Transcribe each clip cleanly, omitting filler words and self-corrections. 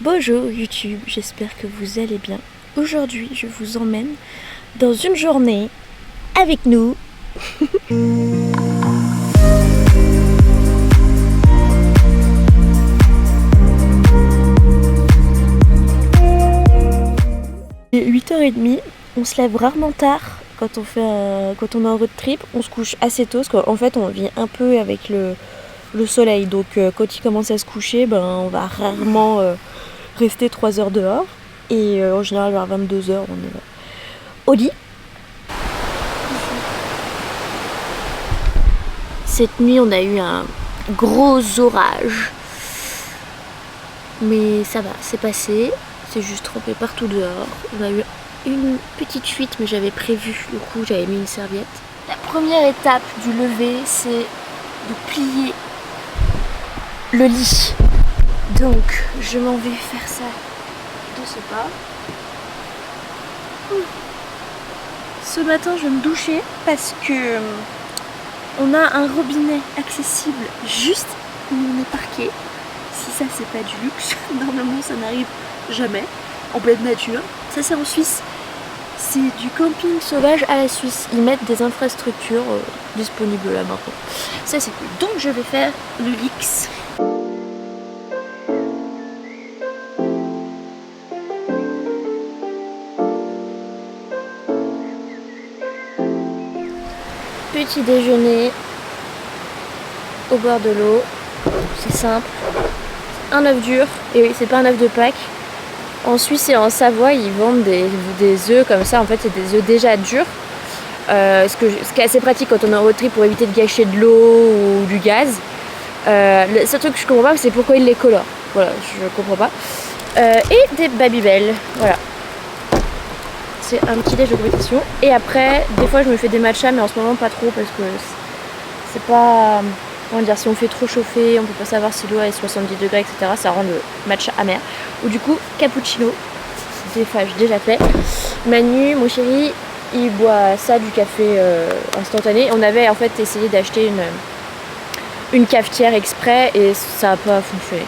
Bonjour YouTube, j'espère que vous allez bien. Aujourd'hui, je vous emmène dans une journée avec nous. Il est 8h30, on se lève rarement tard quand on est en road trip. On se couche assez tôt parce qu'en fait on vit un peu avec le soleil. Donc quand il commence à se coucher, on va rarement rester 3 heures dehors. Et en général vers 22h on est au lit. Cette nuit on a eu un gros orage. Mais ça va, c'est passé. C'est juste trempé partout dehors. On a eu une petite fuite, mais j'avais prévu, du coup j'avais mis une serviette. La première étape du lever, c'est de plier le lit. Donc je m'en vais faire ça de ce pas. Ce matin je vais me doucher parce que on a un robinet accessible juste où on est parqué. Si ça c'est pas du luxe, normalement ça n'arrive jamais en pleine nature. Ça c'est en Suisse. C'est du camping sauvage à la Suisse. Ils mettent des infrastructures disponibles là maintenant. Ça c'est cool. Donc je vais faire le Lix. Petit déjeuner au bord de l'eau. C'est simple. Un œuf dur. Et oui, c'est pas un œuf de Pâques. En Suisse et en Savoie, ils vendent des œufs comme ça. En fait, c'est des œufs déjà durs. Ce qui est assez pratique quand on est en road trip pour éviter de gâcher de l'eau ou du gaz. Le seul truc que je comprends pas, c'est pourquoi ils les colorent. Voilà, je comprends pas. Et des Babybel. Voilà. C'est un petit déj de compétition. Et après, des fois, je me fais des matchas, mais en ce moment, pas trop parce que c'est pas. Comment dire, si on fait trop chauffer, on peut pas savoir si l'eau est 70 degrés, etc. Ça rend le matcha amer. Ou du coup, cappuccino. J'ai déjà fait. Manu, mon chéri, il boit ça, du café instantané. On avait en fait essayé d'acheter une cafetière exprès et ça n'a pas fonctionné.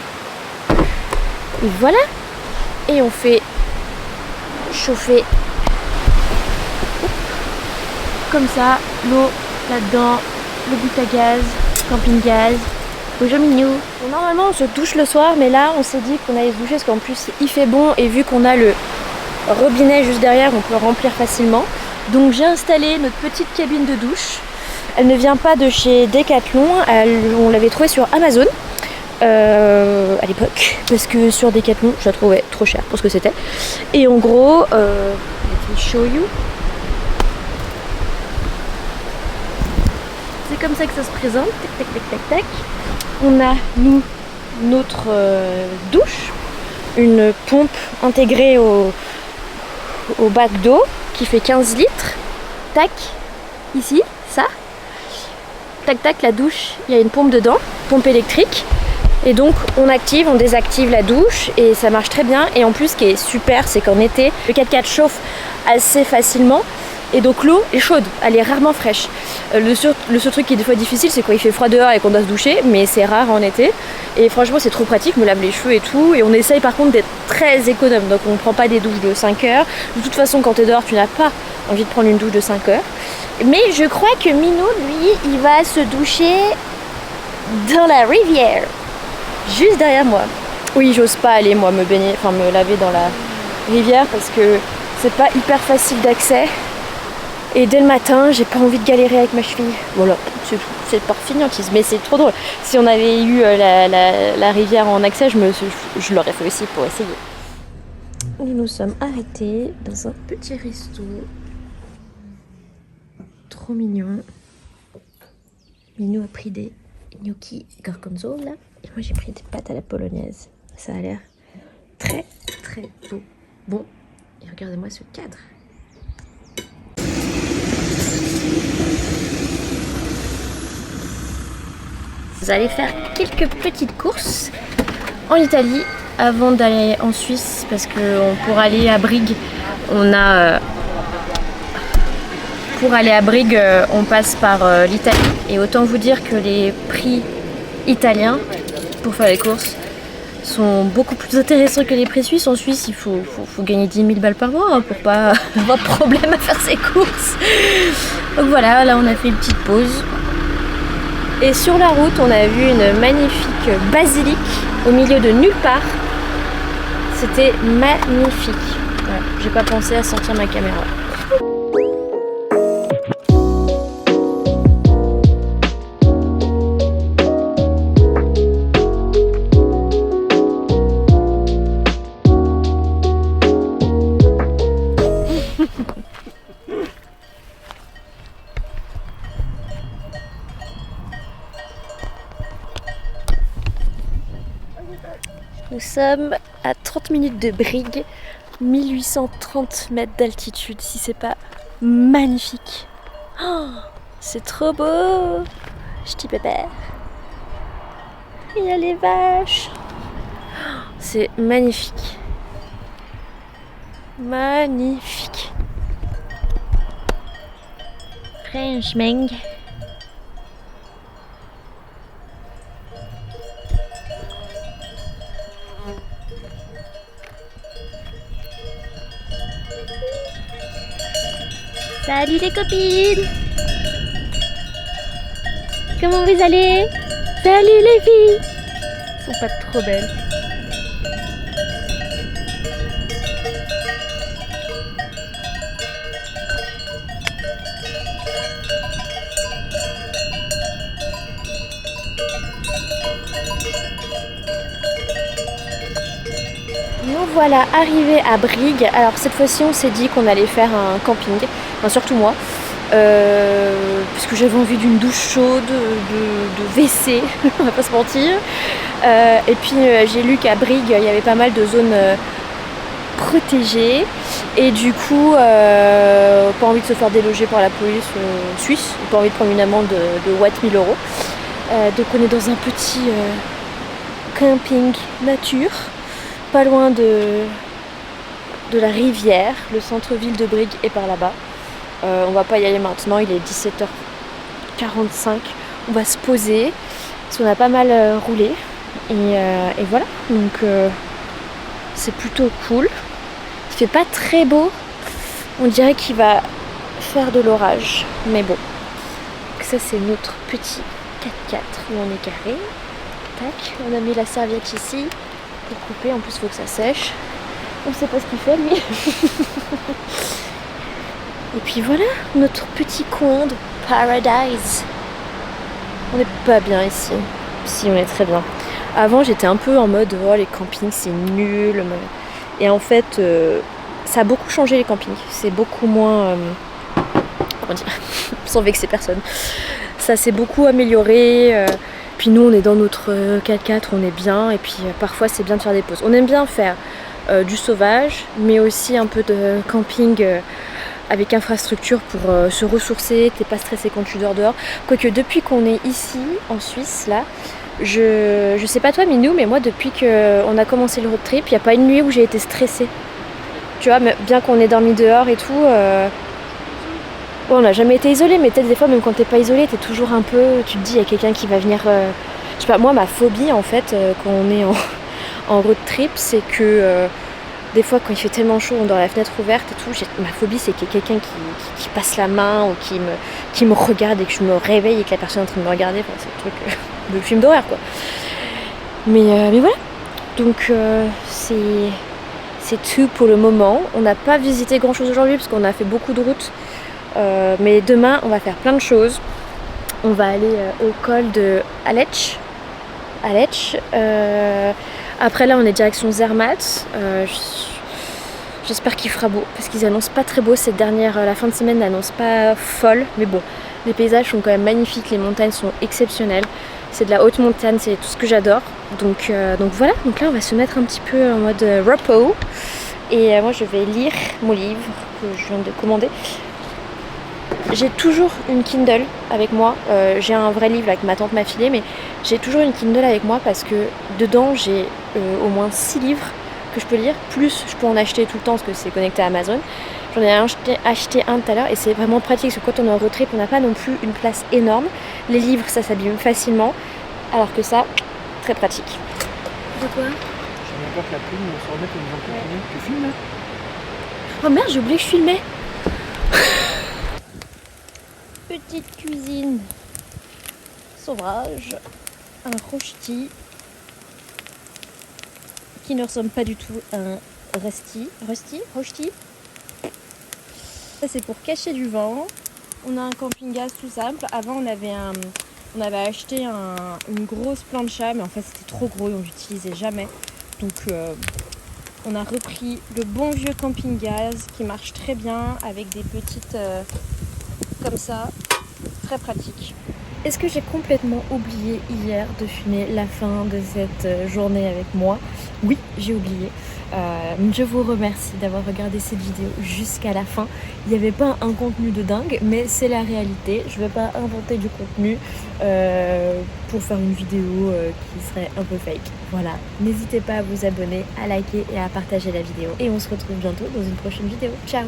Et voilà. Et on fait chauffer comme ça l'eau là-dedans, le bout à gaz. Camping gaz. Bonjour Minou. Normalement on se douche le soir, mais là on s'est dit qu'on allait se doucher parce qu'en plus il fait bon et vu qu'on a le robinet juste derrière, on peut remplir facilement. Donc j'ai installé notre petite cabine de douche. Elle ne vient pas de chez Decathlon, on l'avait trouvée sur Amazon à l'époque parce que sur Decathlon je la trouvais trop chère pour ce que c'était. Et en gros, let me show you. C'est comme ça que ça se présente, tac tac tac tac tac. On a nous notre douche, une pompe intégrée au bac d'eau qui fait 15 litres. Tac, ici, ça. Tac tac, la douche, il y a une pompe dedans, pompe électrique. Et donc on active, on désactive la douche et ça marche très bien. Et en plus ce qui est super, c'est qu'en été, le 4x4 chauffe assez facilement. Et donc l'eau est chaude, elle est rarement fraîche. Le seul truc qui est des fois difficile, c'est quand il fait froid dehors et qu'on doit se doucher, mais c'est rare en été. Et franchement c'est trop pratique, je me lave les cheveux et tout. Et on essaye par contre d'être très économe, donc on ne prend pas des douches de 5 heures. De toute façon quand tu es dehors, tu n'as pas envie de prendre une douche de 5 heures. Mais je crois que Minou, lui, il va se doucher dans la rivière, juste derrière moi. Oui, j'ose pas aller moi me baigner, enfin me laver dans la rivière parce que c'est pas hyper facile d'accès. Et dès le matin, j'ai pas envie de galérer avec ma cheville. Voilà, c'est tout. C'est par fainéantise, mais c'est trop drôle. Si on avait eu la rivière en accès, je l'aurais fait aussi pour essayer. Nous nous sommes arrêtés dans un petit resto. Trop mignon. Minou a pris des gnocchi gorgonzola. Et moi j'ai pris des pâtes à la polonaise. Ça a l'air très très beau. Bon, et regardez-moi ce cadre. Vous allez faire quelques petites courses en Italie avant d'aller en Suisse parce que pour aller à Brigue, on passe par l'Italie et autant vous dire que les prix italiens pour faire les courses sont beaucoup plus intéressants que les prix suisses. En Suisse, il faut gagner 10 000 balles par mois hein, pour pas avoir de problème à faire ses courses. Donc voilà, là on a fait une petite pause. Et sur la route, on a vu une magnifique basilique au milieu de nulle part. C'était magnifique. Voilà, j'ai pas pensé à sortir ma caméra. Nous sommes à 30 minutes de Brigue, 1830 mètres d'altitude, si c'est pas magnifique. Oh, c'est trop beau, ch'ti pépère. Il y a les vaches. C'est magnifique. Magnifique. Franchement. Salut les copines! Comment vous allez? Salut les filles! Elles sont pas trop belles. Nous voilà arrivés à Brigue. Alors cette fois-ci on s'est dit qu'on allait faire un camping. Enfin, surtout moi, parce que j'avais envie d'une douche chaude, de WC, on va pas se mentir. Et puis j'ai lu qu'à Brigue, il y avait pas mal de zones protégées. Et du coup, pas envie de se faire déloger par la police suisse, pas envie de prendre une amende de 1000 €. Donc on est dans un petit camping nature, pas loin de la rivière. Le centre-ville de Brigue est par là-bas. On va pas y aller maintenant, il est 17h45. On va se poser, parce qu'on a pas mal roulé. Et voilà, donc c'est plutôt cool. Il fait pas très beau. On dirait qu'il va faire de l'orage. Mais bon. Donc ça c'est notre petit 4x4 où on est carré. Tac, on a mis la serviette ici pour couper. En plus il faut que ça sèche. On sait pas ce qu'il fait lui. Et puis voilà, notre petit coin de paradise. On n'est pas bien ici. Si, on est très bien. Avant, j'étais un peu en mode oh, les campings c'est nul. Et en fait, ça a beaucoup changé les campings. C'est beaucoup moins. Comment dire sans vexer personne. Ça s'est beaucoup amélioré. Puis nous, on est dans notre 4x4, on est bien. Et puis parfois, c'est bien de faire des pauses. On aime bien faire du sauvage, mais aussi un peu de camping. Avec infrastructure pour se ressourcer, t'es pas stressé quand tu dors dehors. Quoique depuis qu'on est ici, en Suisse, là, je sais pas toi Minou, mais moi depuis qu'on a commencé le road trip, il n'y a pas une nuit où j'ai été stressée. Tu vois, bien qu'on ait dormi dehors et tout, bon, on n'a jamais été isolé, mais peut-être des fois, même quand t'es pas isolé, t'es toujours un peu, tu te dis, il y a quelqu'un qui va venir... Je sais pas, moi ma phobie en fait, quand on est en road trip, c'est que... des fois, quand il fait tellement chaud, on dort la fenêtre ouverte et tout. Ma phobie, c'est qu'il y ait quelqu'un qui passe la main ou qui me regarde et que je me réveille et que la personne est en train de me regarder. Enfin, c'est le truc de film d'horreur, quoi. Mais voilà. Donc, c'est tout pour le moment. On n'a pas visité grand-chose aujourd'hui parce qu'on a fait beaucoup de routes. Mais demain, on va faire plein de choses. On va aller au col de Aletsch. Après là on est direction Zermatt. J'espère qu'il fera beau parce qu'ils annoncent pas très beau cette la fin de semaine n'annonce pas folle, mais bon, les paysages sont quand même magnifiques, les montagnes sont exceptionnelles, c'est de la haute montagne, c'est tout ce que j'adore. Donc voilà, donc là on va se mettre un petit peu en mode repos et moi je vais lire mon livre que je viens de commander. J'ai toujours une Kindle avec moi, j'ai un vrai livre que ma tante m'a filé, mais j'ai toujours une Kindle avec moi parce que dedans j'ai au moins 6 livres que je peux lire, plus je peux en acheter tout le temps parce que c'est connecté à Amazon. J'en ai acheté un tout à l'heure et c'est vraiment pratique parce que quand on est en road trip on n'a pas non plus une place énorme. Les livres ça s'abîme facilement, alors que ça, très pratique. De quoi ? on a peur que la plume se remette et nous en continuer. Tu filmes là? Oh merde, j'ai oublié que je filmais. Petite cuisine sauvage, un rosti qui ne ressemble pas du tout à un rosti. Ça c'est pour cacher du vent. On a un camping-gaz tout simple. Avant on avait acheté une grosse plancha, mais en fait c'était trop gros et on l'utilisait jamais. Donc on a repris le bon vieux camping-gaz qui marche très bien avec des petites comme ça, très pratique. Est-ce que j'ai complètement oublié hier de filmer la fin de cette journée avec moi? Oui, j'ai oublié. Je vous remercie d'avoir regardé cette vidéo jusqu'à la fin. Il n'y avait pas un contenu de dingue, mais c'est la réalité. Je ne vais pas inventer du contenu pour faire une vidéo qui serait un peu fake. Voilà, n'hésitez pas à vous abonner, à liker et à partager la vidéo. Et on se retrouve bientôt dans une prochaine vidéo. Ciao!